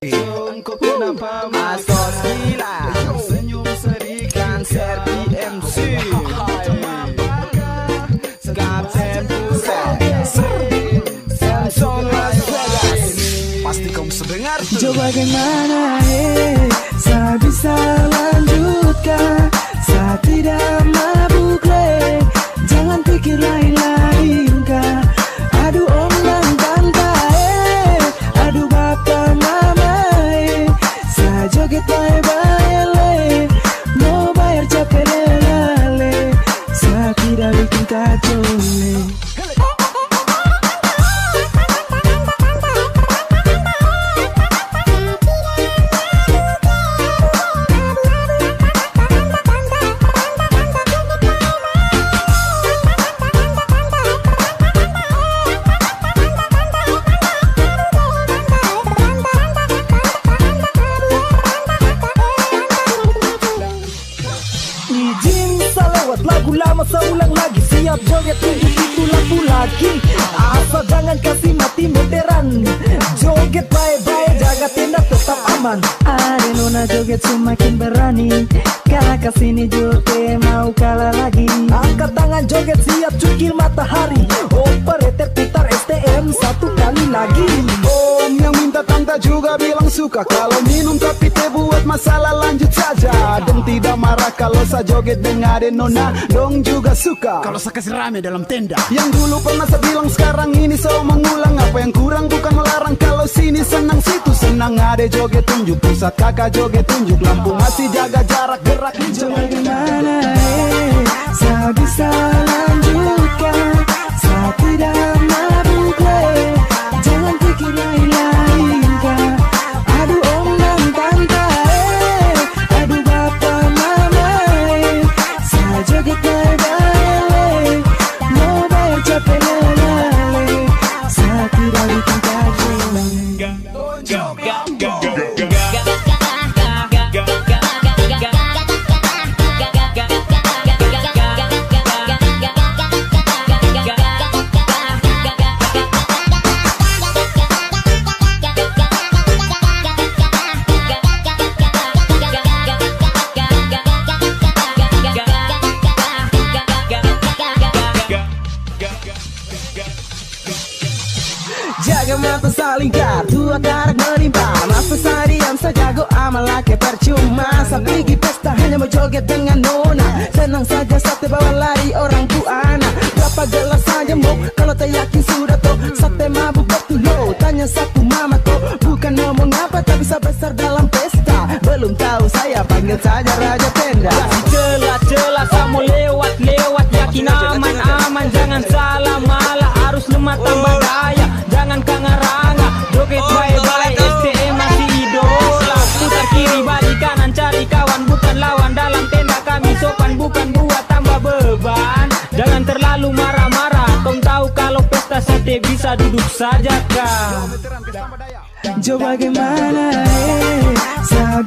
Engkau kenapa masuk gila? Senyum serikan serpi MC. Kapten Samson Las Vegas. Pasti kamu sedengar tuh. Coba bagaimana saya bisa lanjutkan? Saya tidak mabuk le. Jangan pikir lain-lain kah. Aduh om dan tante aduh bapak mama saya joget bye-bye le. Mau bayar capek le. Saya tidak bikin kacau le. Lewat lagu lama seulang lagi. Siap joget tunggu itu lagu lagi. Asal jangan kasih mati modern. Joget baik-baik jaga tenda tetap aman. Ada nona joget semakin berani. Kakak kesini joget mau kalah lagi. Angkat tangan joget siap cukil matahari. Operator putar STM satu kali lagi. Om yang minta tante juga bilang suka. Kalau minum tapi teh buat masalah lanjut saja. Dan tidak marah kalau saya joget dengan ade nona dong juga suka. Kalau saya kasih rame dalam tenda. Yang dulu pernah saya bilang sekarang ini selalu mengulang. Apa yang kurang bukan melarang. Kalau sini senang situ senang. Ade joget tunjuk, pusat kakak joget tunjuk. Lampu masih jaga jarak gerak. Coba gimana saya bisa lanjutkan? Saya tidak mabuk le. Jangan pikir lain-lain kah. Aduh om dan tante aduh bapak mama saya joget bye-bye le. Mau bayar capek le. Saya tidak bikin kacau. Jaga mata saling dua karak menimpa. Masa saya diam saya jago amal laki percuma. Saya pergi pesta hanya mau joget dengan nona. Senang saja sate bawa lari orang buana. Berapa gelas saja mau kalau tak yakin sudah toh. Sate mabuk betul lo. Tanya sapu mama toh. Bukan ngomong apa tapi saya besar dalam pesta. Belum tahu saya panggil saja raja tenda. Celah kamu lewat yakin aman jangan salah malah harus lemah tambah daya. Jangan kangaranga, joget bye-bye STM masih idola. Putar kiri balik kanan cari kawan bukan lawan. Dalam tenda kami sopan bukan buat tambah beban. Jangan terlalu marah-marah. Kau tahu kalau pesta sate bisa duduk saja kah. Coba gimana saya